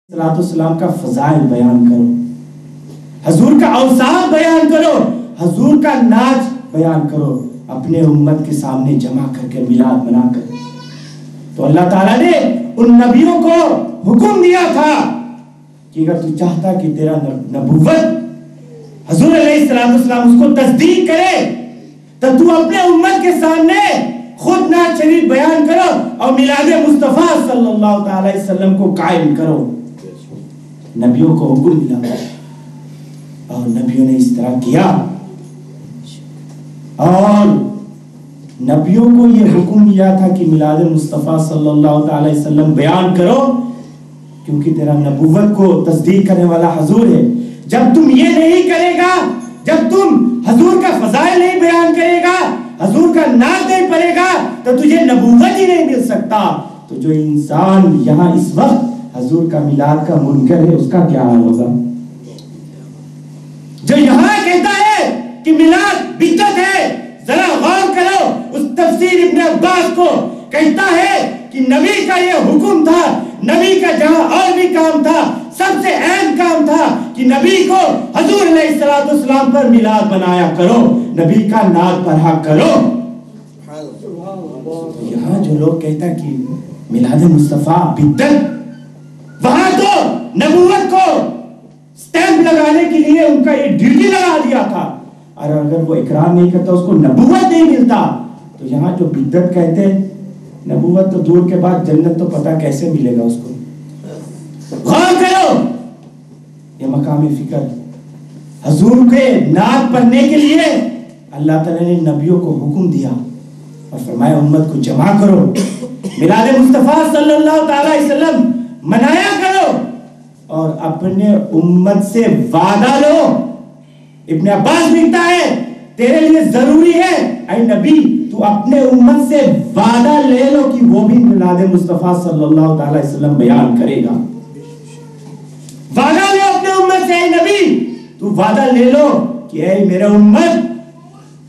السلام کا فضائل بیان کرو، حضور کا اوصاف بیان کرو، حضور کا ناچ بیان کرو، اپنے امت کے سامنے جمع کر کے میلاد منا کر۔ تو اللہ تعالیٰ نے ان نبیوں کو حکم دیا تھا کہ اگر تو چاہتا کہ تیرا نبوت حضور علیہ السلام اس کو تصدیق کرے تو تو اپنے امت کے سامنے خود نعت شریف بیان کرو اور میلاد مصطفیٰ صلی اللہ تعالی وسلم کو قائم کرو۔ نبیوں کو حکم ملا اور نبیوں نے اس طرح کیا، اور نبیوں کو یہ حکم ملا تھا کہ میلاد مصطفیٰ صلی اللہ تعالی وسلم بیان کرو، کیونکہ تیرا نبوت کو تصدیق کرنے والا حضور ہے۔ جب تم یہ نہیں کرے گا، جب تم حضور کا فضائل نہیں بیان کرے گا، حضور کا نام نہیں پڑھے گا، تو تجھے نبوت ہی نہیں مل سکتا۔ تو جو انسان یہاں اس وقت حضور کا میلاد کا منکر ہے، اس کا کیا حال ہوگا؟ جو یہاں کہتا ہے کہ میلاد بدعت ہے، ذرا غور کرو اس تفسیر ابن عباس کو، کہتا ہے کہ نبی کا یہ حکم تھا، نبی کا جہاں اور بھی کام تھا، سب سے اہم کام تھا کہ نبی کو حضور علیہ السلام پر میلاد بنایا کرو، نبی کا نعت پڑھا کرو۔ یہاں جو لوگ کہتا کہ میلاد مصطفیٰ بدعت، وہاں تو نبوت کو سٹیمپ لگانے کے لیے ان کا یہ ڈیوٹی لگا دیا تھا، اور اگر وہ اقرار نہیں کرتا اس کو نبوت نہیں ملتا۔ تو یہاں جو بدعت کہتے ہیں، نبوت تو دور کے بعد جنت تو پتہ کیسے ملے گا اس کو۔ غور کرو، یہ مقام فکر حضور کے نعت پڑھنے کے لیے اللہ تعالیٰ نے نبیوں کو حکم دیا اور فرمایا امت کو جمع کرو، میلاد مصطفیٰ صلی اللہ تعالی وسلم منایا کرو، اور اپنے امت سے وعدہ لو۔ ابن عباس لکھتا ہے تیرے لیے ضروری ہے اے نبی تو اپنے امت سے وعدہ لے لو کہ وہ بھی میلاد مصطفیٰ صلی اللہ تعالی وسلم بیان کرے گا۔ وعدہ لے اپنے امت سے، اے نبی تو وعدہ لے لو کہ اے میرے امت،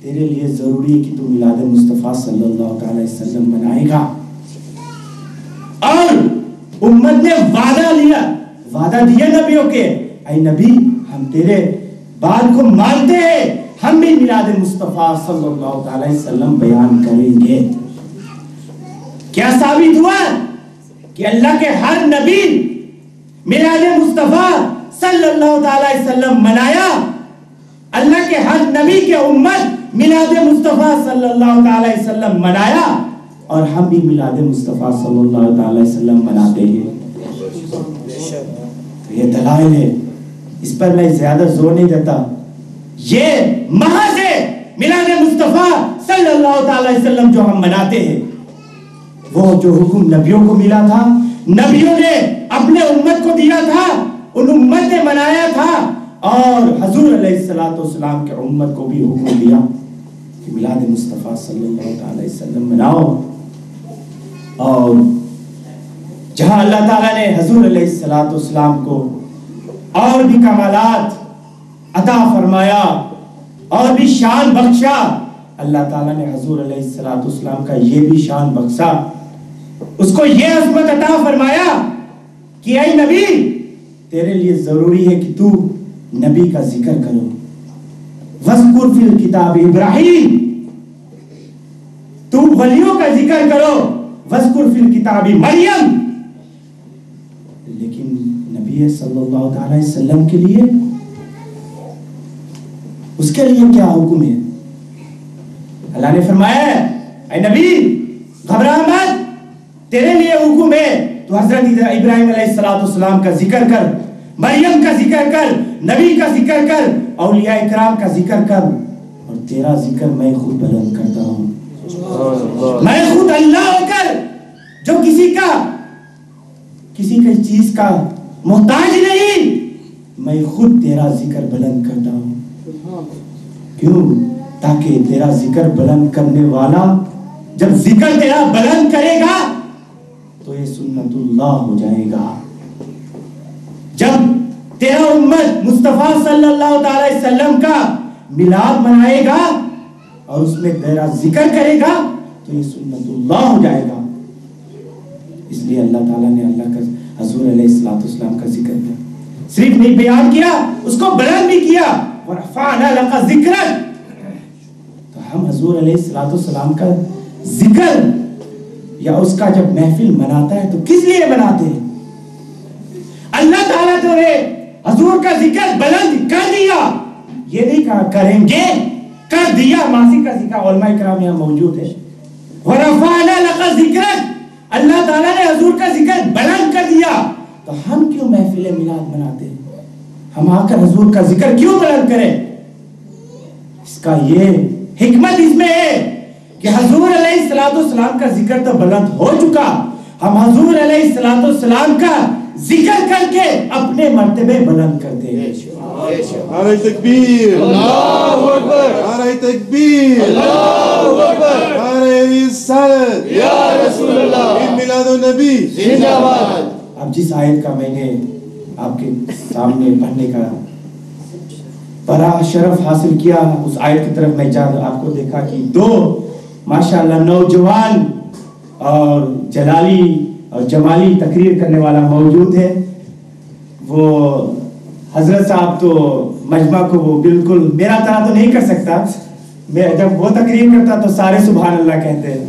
تیرے لیے ضروری ہے کہ تو میلاد مصطفیٰ صلی اللہ تعالی وسلم منائے گا۔ اور امت نے وعدہ لیا، وعدہ دیا نبیوں کے، اے نبی ہم تیرے بات کو مانتے ہیں، ہم بھی میلاد مصطفیٰ صلی اللہ تعالی وسلم بیان کریں گے۔ کیا ثابت ہوا کہ اللہ کے ہر نبی میلاد مصطفیٰ صلی اللہ تعالی وسلم منایا، اللہ کے ہر نبی کے امت میلاد مصطفیٰ صلی اللہ تعالی وسلم منایا، اور ہم بھی میلاد مصطفیٰ صلی اللہ تعالی وسلم مناتے ہیں۔ تو یہ دلائل ہے، اس پر میں زیادہ زور نہیں دیتا، یہ محض ہے میلاد مصطفیٰ صلی اللہ تعالی وسلم جو ہم مناتے ہیں۔ وہ جو حکم نبیوں کو ملا تھا، نبیوں نے اپنے امت کو دیا تھا، ان امت نے منایا تھا، اور حضور علیہ السلام کے امت کو بھی حکم دیا کہ میلاد مصطفیٰ صلی اللہ تعالی وسلم مناؤ۔ اور جہاں اللہ تعالیٰ نے حضور علیہ السلام کو اور بھی کمالات عطا فرمایا اور بھی شان بخشا، اللہ تعالیٰ نے حضور علیہ السلام کا یہ بھی شان بخشا، اس کو یہ عظمت عطا فرمایا کہ اے نبی تیرے لیے ضروری ہے کہ تو نبی کا ذکر کرو، وَذْكُرْ فِي الْكِتَابِ ابراہیم، تو ولیوں کا ذکر کرو، وَذْكُرْ فِي الْكِتَابِ مریم۔ لیکن نبی صلی اللہ تعالی وسلم کے لیے، اس کے لیے کیا حکم ہے؟ اللہ نے فرمایا اے نبی گھبرا مت، تیرے لیے حکم ہے تو حضرت ابراہیم علیہ السلام کا ذکر کر، مریم کا ذکر کر، نبی کا ذکر کر، اولیاء اکرام کا ذکر کر، اور تیرا ذکر میں خود بلند کرتا ہوں۔ میں خود اللہ ہو کر جو کسی چیز کا محتاج نہیں، میں خود تیرا ذکر بلند کرتا ہوں۔ کیوں؟ تاکہ تیرا ذکر بلند کرنے والا جب ذکر تیرا بلند کرے گا تو یہ سنت اللہ ہو جائے گا۔ جب تیرا امت مصطفیٰ صلی اللہ تعالی وسلم کا میلاد منائے گا اور اس میں تیرا ذکر کرے گا تو یہ سنت اللہ ہو جائے گا۔ اس لیے اللہ تعالیٰ نے حضور علیہ السلام کا ذکر کیا، صرف نہیں بیان کیا، اس کو بلند بھی کیا، ورفعنا لک ذکرک۔ تو ہم حضور علیہ السلام کا ذکر یا اس کا جب محفل مناتا ہے تو کس لیے مناتے ہیں؟ اللہ تعالیٰ تو نے حضور کا ذکر بلند کر دیا، یہ نہیں کہا کریں گے، کر دیا۔ ماضی کا ذکر، علماء کرام یہاں موجود ہے، وَرَفَعْنَا لَكَ ذِكْرَكَ، اللہ تعالیٰ نے حضور کا ذکر بلند کر دیا۔ تو ہم کیوں محفل میلاد مناتے ہیں؟ ہم آ کر حضور کا ذکر کیوں بلند کریں؟ اس کا یہ حکمت اس میں ہے کہ حضور علیہ السلام کا ذکر تو بلند ہو چکا، ہم حضور علیہ السلام کا ذکر کر کے اپنے مرتبے بلند کرتے ہیں۔ نعرہ تکبیر، اللہ اکبر، نعرہ تکبیر، اللہ اکبر، نعرہ رسالت، یا رسول اللہ، عید میلاد النبی زندہ باد۔ اب جس آیت کا میں نے آپ کے سامنے پڑھنے کا بڑا شرف حاصل کیا، اس آیت کی طرف میں آپ کو دیکھا کہ دو ماشاءاللہ نوجوان اور جلالی اور جمالی تقریر کرنے والا موجود ہے۔ وہ حضرت صاحب تو مجمع کو وہ بالکل میرا طرح تو نہیں کر سکتا، میں جب وہ تقریر کرتا تو سارے سبحان اللہ کہتے ہیں،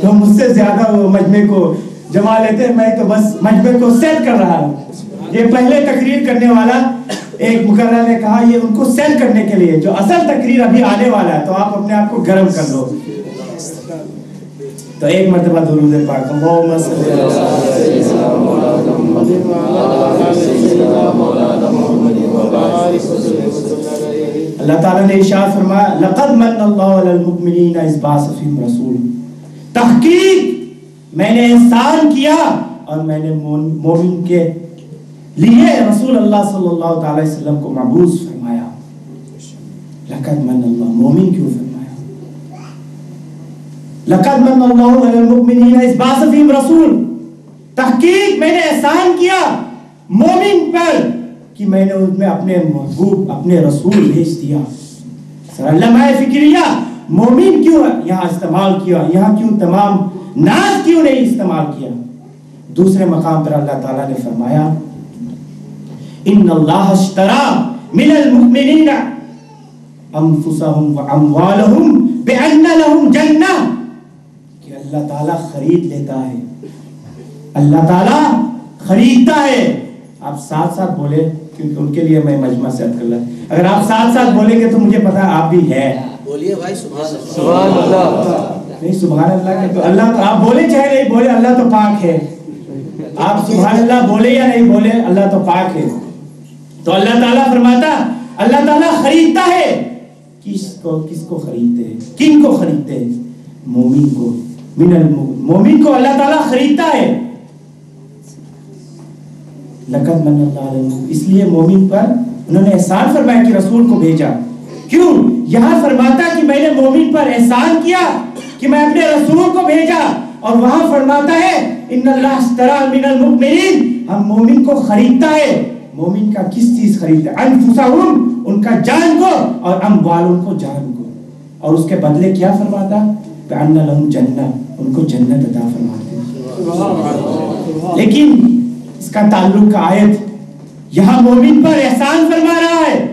تو مجھ سے زیادہ وہ مجمع کو جما لیتے ہیں، میں تو بس مجمع کو سیٹ کر رہا ہوں۔ یہ پہلے تقریر کرنے والا ایک مقرر نے کہا یہ ان کو سیٹ کرنے کے لیے، جو اصل تقریر ابھی آنے والا ہے تو آپ اپنے آپ کو گرم کر لو۔ تو ایک مرتبہ درود پاک اللہم صلی اللہ تعالیٰ نے ارشاد فرمایا لقد من اللہ علی المؤمنین اذ بعث فیہم رسول، تحقیق میں نے احسان کیا اور میں نے مومن کے لیے رسول اللہ صلی اللہ تعالی وسلم کو مبعوث فرمایا۔ لقد من اللہ، مومن کیوں فرمایا؟ لقد من اللہ علی المؤمنین اذ بعث فیہم رسول، تحقیق میں نے احسان کیا مومن پر کہ میں نے ان میں اپنے محبوب اپنے رسول بھیج دیا۔ سر لمحہ فکریہ مومن کیوں یہاں استعمال کیا، یہاں کیوں تمام ناز کیوں نہیں استعمال کیا؟ دوسرے مقام پر اللہ تعالیٰ نے فرمایا ان اللہ اشترا من المؤمنین انفسهم واموالهم بان لهم جنہ، کہ اللہ تعالیٰ خرید لیتا ہے، اللہ تعالیٰ خریدتا ہے۔ آپ ساتھ ساتھ بولے کیونکہ ان کے لیے میں مجمع سیٹ کر لوں، اگر آپ ساتھ ساتھ بولیں گے تو مجھے پتا آپ بھی ہے، بولیے بھائی سبحان اللہ، نہیں سبحان اللہ کہ تو اللہ تو آپ بولے چاہے نہیں بولے اللہ تو پاک ہے، آپ سبحان اللہ بولے یا نہیں بولے اللہ تو پاک ہے۔ تو اللہ تعالیٰ فرماتا اللہ تعالیٰ خریدتا ہے، کس کو خریدتے ہیں؟ کن کو خریدتے ہیں؟ مومن کو، مومن کو اللہ تعالیٰ خریدتا ہے۔ لقد من اللہ علیہ، اس لیے مومن پر انہوں نے احسان فرمایا کہ رسول کو بھیجا۔ کیوں؟ یہاں فرماتا کہ میں نے مومن پر احسان کیا کہ میں اپنے رسول کو بھیجا، اور وہاں فرماتا ہے ان اللہ اشترا من المؤمنین، ہم مومن کو خریدتا ہے۔ مومن کا کس چیز خریدتا ہے؟ انفسہم، ان کا جان کو، اور اموال، ان کو جان کو، اور اس کے بدلے کیا فرماتا؟ بأن لهم جنہ، ان کو جنت عطا فرماتے۔ لیکن اس کا تعلق کا آیت یہاں مومن پر احسان فرما رہا ہے،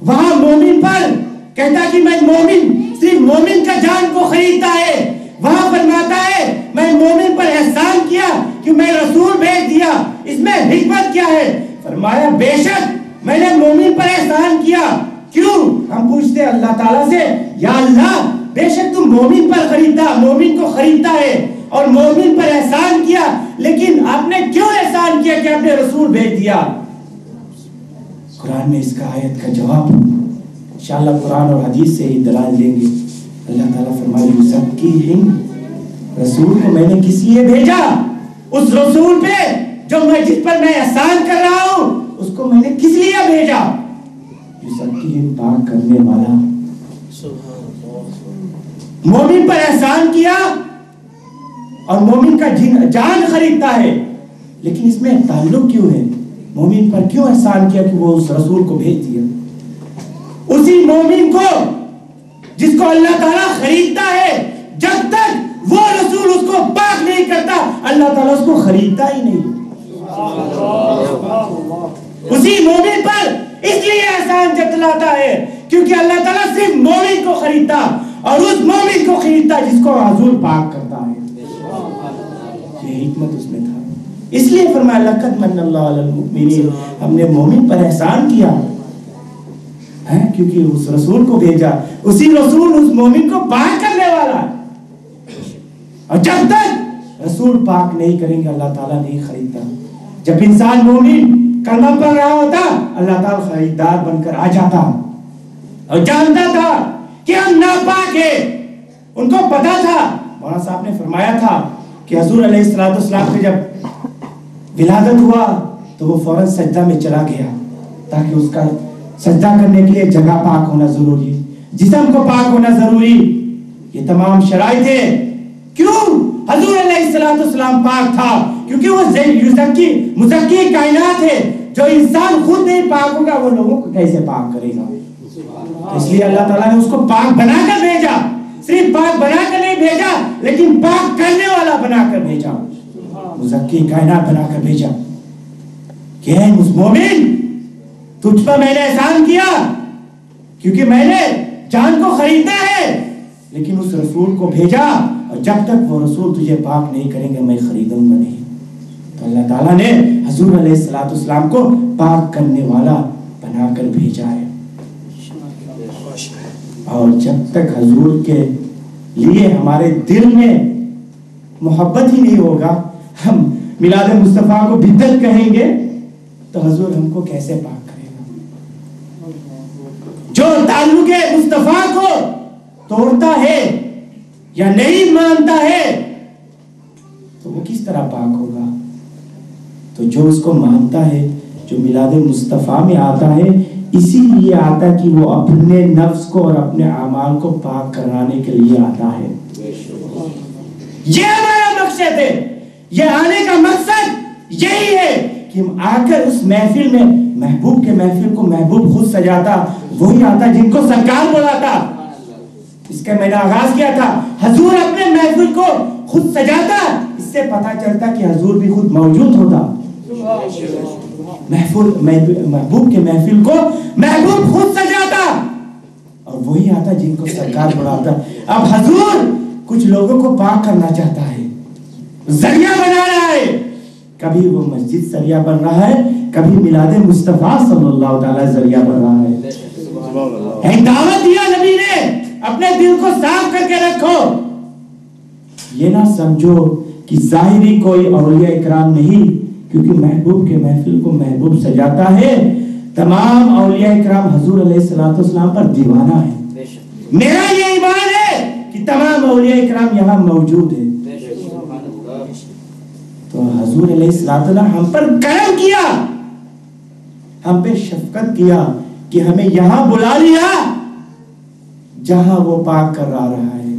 وہاں مومن پر کہتا کہ میں مومن صرف مومن کا جان کو خریدتا ہے، وہاں فرماتا ہے میں مومن پر احسان کیا کہ میں رسول بھیج دیا۔ اس میں حکمت کیا ہے؟ فرمایا بے شک میں نے مومن پر احسان کیا۔ کیوں؟ ہم پوچھتے اللہ تعالیٰ سے یا اللہ بے شک تم مومن پر خریدتا، مومن کو خریدتا ہے اور مومن پر احسان کیا، لیکن آپ نے کیوں احسان کیا کہ آپ نے رسول بھیج دیا؟ قرآن میں اس کا آیت کا جواب انشاءاللہ قرآن اور حدیث سے ہی دلائل دیں گے۔ اللہ تعالیٰ فرمائے یزکیہم، رسول کو میں نے کس لیے بھیجا؟ اس رسول پہ جو جس پر میں احسان کر رہا ہوں اس کو میں نے کس لیے بھیجا؟ یزکیہم، پاک کرنے والا۔ مومن پر احسان کیا اور مومن کا جان خریدتا ہے، لیکن اس میں تعلق کیوں ہے؟ مومن پر کیوں احسان کیا کہ وہ اس رسول کو بھیج دیا؟ اسی مومن کو جس کو اللہ تعالیٰ خریدتا ہے، جب تک وہ رسول اس کو پاک نہیں کرتا اللہ تعالیٰ اس کو خریدتا ہی نہیں۔ اسی مومن پر اس لیے احسان جتلاتا ہے کیونکہ اللہ تعالیٰ صرف مومن کو خریدتا اور اس مومن کو خریدتا جس کو حضور پاک کرتا ہے. یہ حکمت اس میں تھا. اس لیے فرمایا لقد من اللہ علی المؤمنین, ہم نے مومن پر احسان کیا ہے کیونکہ اس رسول کو بھیجا. اسی رسول اس مومن کو پاک کرنے والا ہے. اور جب تک رسول پاک نہیں کریں گے اللہ تعالیٰ نہیں خریدتا. جب انسان مومن کلمہ پڑھ رہا ہوتا اللہ تعالیٰ خریدار بن کر آ جاتا اور جانتا تھا کہ ہم ناپاک ہیں. ان کو پتا تھا. مولانا صاحب نے فرمایا تھا کہ حضور علیہ السلام کے جب ولادت ہوا تو وہ فوراً سجدہ میں چلا گیا تاکہ اس کا سجدہ کرنے کے لیے جگہ پاک ہونا ضروری, جسم کو پاک ہونا ضروری. یہ تمام شرائط ہے. کیوں حضور علیہ السلام پاک تھا؟ کیونکہ وہ مزکی کائنات ہے. جو انسان خود نہیں پاک ہوگا وہ لوگوں کو کیسے پاک کرے گا؟ اس لیے اللہ تعالیٰ نے اس کو پاک بنا کر بھیجا. صرف پاک بنا کر نہیں بھیجا لیکن پاک کرنے والا بنا کر بھیجا, مزکی کائنات بنا کر بھیجا. کہ اے مومن, تجھ پر میں نے احسان کیا کیونکہ میں نے جان کو خریدنا ہے, لیکن اس رسول کو بھیجا اور جب تک وہ رسول تجھے پاک نہیں کریں گے میں خریدوں گا نہیں. تو اللہ تعالیٰ نے حضور علیہ السلام کو پاک کرنے والا بنا کر بھیجا ہے. اور جب تک حضور کے لیے ہمارے دل میں محبت ہی نہیں ہوگا, ہم میلاد مصطفیٰ کو بدعت کہیں گے تو حضور ہم کو کیسے پاک کرے گا؟ جو تعلق مصطفیٰ کو توڑتا ہے یا نہیں مانتا ہے تو وہ کس طرح پاک ہوگا؟ تو جو اس کو مانتا ہے, جو میلاد مصطفیٰ میں آتا ہے, اسی لیے آتا ہے کہ وہ اپنے نفس کو اور اپنے اعمال کو پاک کرانے کے لیے آتا ہے. یہ ہمارا مقصد ہے. یہ آنے کا مقصد یہی ہے کہ ہم آ کر اس محفل میں محبوب کے محفل کو محبوب خود سجاتا, وہی آتا جن کو سرکار بلاتا. اس کا میں نے آغاز کیا تھا, حضور اپنے محفل کو خود سجاتا. اس سے پتہ چلتا کہ حضور بھی خود موجود ہوتا. محبوب کے محفل کو محبوب خود سجاتا اور وہی آتا جن کو سرکار بلاتا. اب حضور کچھ لوگوں کو پاک کرنا چاہتا ہے, ذریعہ بنا رہا ہے. کبھی وہ مسجد ذریعہ بن رہا ہے, کبھی میلاد مصطفیٰ صلی اللہ تعالی ذریعہ بن رہا ہے. ایک دعوت دیا نبی نے, اپنے دل کو صاف کر کے رکھو. یہ نہ سمجھو کہ ظاہری کوئی اولیاء اکرام نہیں, کیونکہ محبوب کے محفل کو محبوب سجاتا ہے. تمام اولیاء اکرام حضور علیہ السلام پر دیوانہ ہے. میرا یہ ایمان ہے کہ تمام اولیاء اکرام یہاں موجود ہیں. تو حضور علیہ السلام ہم پر کرم کیا, ہم پہ شفقت کیا کہ ہمیں یہاں بلا لیا جہاں وہ پاک کر رہا ہے.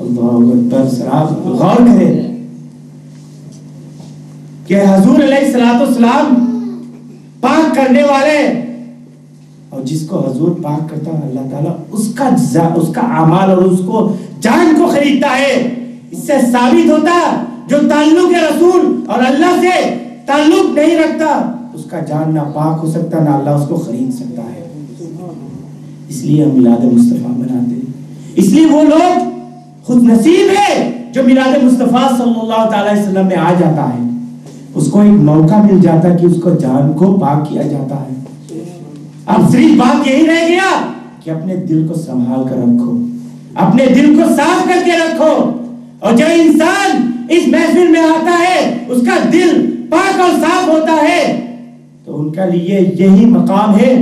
اللہ اکبر. سراب غور کریں کہ حضور علیہ السلام پاک کرنے والے, اور جس کو حضور پاک کرتا ہے اللہ تعالیٰ اس کا اعمال اور اس کو جان کو خریدتا ہے. اس سے ثابت ہوتا جو تعلق رسول اور اللہ سے تعلق نہیں رکھتا اس کا جان نہ پاک ہو سکتا, نہ اللہ اس کو خرید سکتا ہے. اس لیے ہم میلاد مصطفیٰ مناتے ہیں. اس لیے وہ لوگ خود نصیب ہے جو میلاد مصطفیٰ صلی اللہ تعالی وسلم میں آ جاتا ہے. اس کو ایک موقع مل جاتا ہے کہ اس کو جان کو پاک کیا جاتا ہے. اب صرف بات یہی رہ گیا کہ اپنے دل کو سنبھال کر رکھو, اپنے دل کو صاف کر کے رکھو. اور جو انسان اس محفل میں آتا ہے اس کا دل پاک اور صاف ہوتا ہے تو ان کا لیے یہی مقام ہے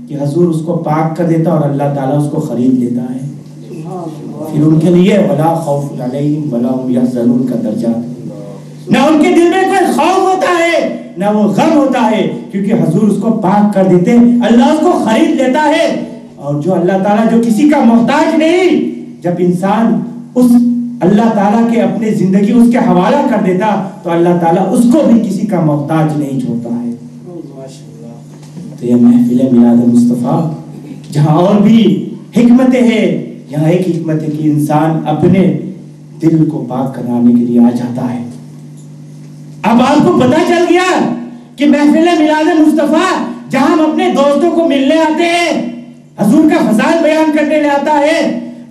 کہ حضور اس کو پاک کر دیتا اور اللہ تعالیٰ اس کو خرید لیتا ہے. پھر ان کے لیے ولا خوف علیہم ولا هم يحزنون کا درجہ, نہ ان کے دل میں کوئی خوف ہوتا ہے نہ وہ غم ہوتا ہے, کیونکہ حضور اس کو پاک کر دیتے, اللہ اس کو خرید لیتا ہے. اور جو اللہ تعالیٰ جو کسی کا محتاج نہیں, جب انسان اس اللہ تعالیٰ کے اپنے زندگی اس کے حوالہ کر دیتا تو اللہ تعالیٰ اس کو بھی کسی کا محتاج نہیں چھوڑتا ہے. تو یہ محفل میلاد مصطفیٰ جہاں اور بھی حکمتیں ہیں, یہاں ایک حکمت ہے کہ انسان اپنے دل کو پاک کرانے کے لیے آ جاتا ہے. اب آپ کو پتا چل گیا کہ محفل میلاد مصطفیٰ جہاں ہم اپنے دوستوں کو ملنے آتے ہیں، حضور کا فضائل بیان کرنے لے آتا ہے،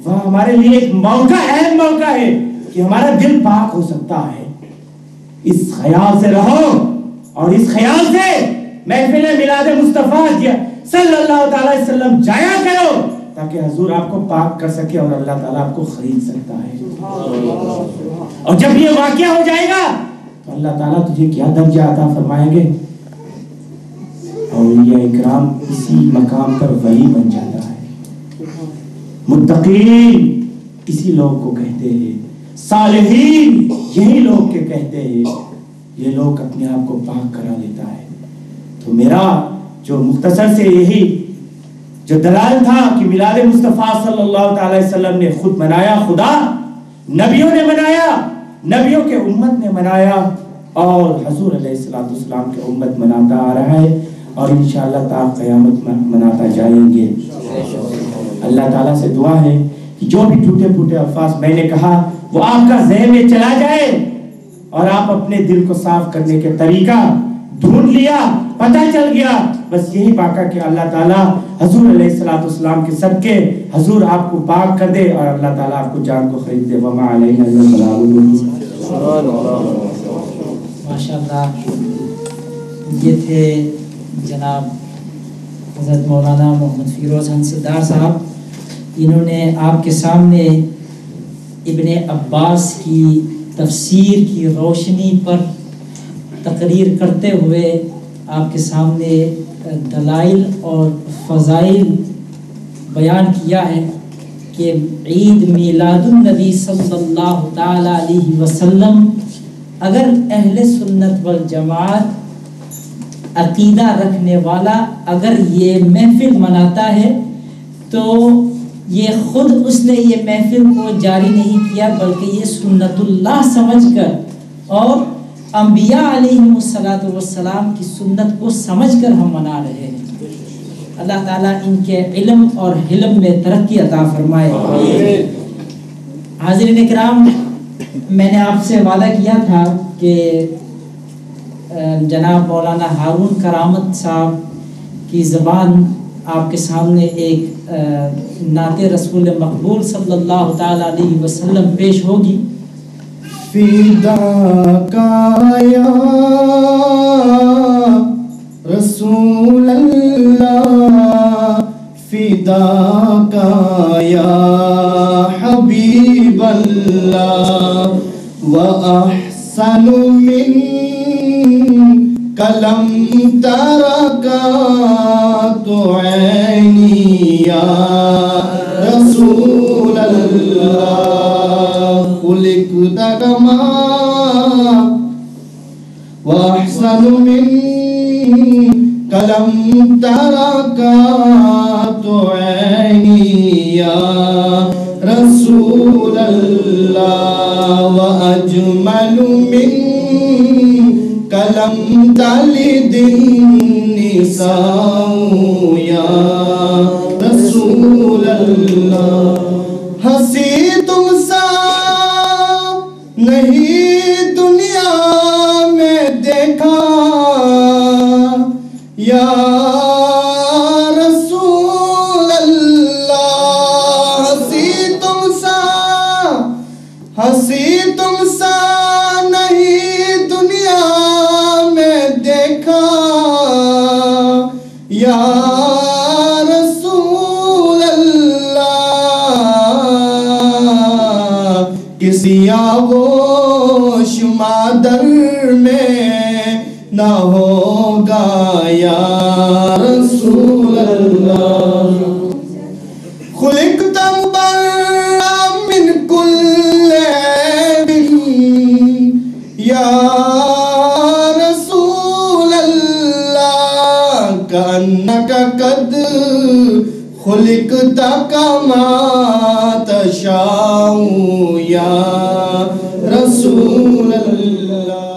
وہاں ہمارے لیے ایک موقع، اہم موقع ہے کہ ہمارا دل پاک ہو سکتا ہے۔ اس خیال سے رہو اور اس خیال سے محفل میلاد مصطفیٰ صلی اللہ تعالی علیہ وسلم جایا کرو، تاکہ حضور آپ کو پاک کر سکے اور اللہ تعالیٰ آپ کو خرید سکتا ہے۔ اور جب یہ واقعہ ہو جائے گا تو اللہ تعالیٰ تجھے کیا درجہ عطا فرمائیں گے؟ اولیاء اکرام اسی مقام پر ولی بن جاتا ہے، متقین اسی لوگ کو کہتے ہیں، صالحین یہی لوگ کے کہتے ہیں، یہ لوگ اپنے آپ کو پاک کرا لیتا ہے۔ تو میرا جو مختصر سے یہی جو دلائل تھا کہ میلاد مصطفیٰ صلی اللہ تعالی وسلم نے خود منایا، خدا نبیوں نے منایا، نبیوں کے امت نے منایا، اور حضور علیہ السلام کے امت مناتا آ رہا ہے، اور انشاءاللہ تا قیامت مناتا جائیں گے۔ اللہ تعالیٰ سے دعا ہے کہ جو بھی ٹوٹے پھوٹے الفاظ میں نے کہا وہ آپ کا ذہن میں چلا جائے، اور آپ اپنے دل کو صاف کرنے کے طریقہ ڈھونڈ لیا، پتہ چل گیا، بس یہی باقا کہ اللہ تعالیٰ حضور علیہ السلام کے صدقے حضور آپ کو پاک کر دے، اور اللہ تعالیٰ آپ کو جان کو خرید دے۔ وما علینا الا البلاغ۔ ماشاءاللہ، یہ تھے جناب حضرت مولانا محمد فیروز حنصدار صاحب۔ انہوں نے آپ کے سامنے ابن عباس کی تفسیر کی روشنی پر تقریر کرتے ہوئے آپ کے سامنے دلائل اور فضائل بیان کیا ہے کہ عید میلاد النبی صلی اللہ تعالی علیہ وسلم اگر اہل سنت والجماعت عقیدہ رکھنے والا اگر یہ محفل مناتا ہے تو یہ خود اس نے یہ محفل کو جاری نہیں کیا، بلکہ یہ سنت اللہ سمجھ کر اور انبیاء علیہم السلام کی سنت کو سمجھ کر ہم منا رہے ہیں۔ اللہ تعالیٰ ان کے علم اور حلم میں ترقی عطا فرمائے۔ حاضرین اکرام، میں نے آپ سے وعدہ کیا تھا کہ جناب مولانا ہارون کرامت صاحب کی زبان آپ کے سامنے ایک نعت رسول مقبول صلی اللہ تعالی علیہ وسلم پیش ہوگی۔ فداک یا رسول اللہ، فداک یا حبیب اللہ، وأحسن منک لم ترکات عینی یا رسول اللہ، خلقت کما وأحسن منک لم ترکات عینی یا رسول اللہ، وأجمل منک لم تلد النساء یا رسول اللہ، ہنسی تم سا نہیں دنیا میں دیکھا یا رسول اللہ، ہنسی تم سا نہیں دنیا میں دیکھا یا رسول اللہ، کسی آغوش مادر میں نہ ہوگا یا رسول اللہ، خلقت مبرأ من کل عیب یا رسول اللہ، کأنک قد خلقت کما تشاء یا رسول اللہ۔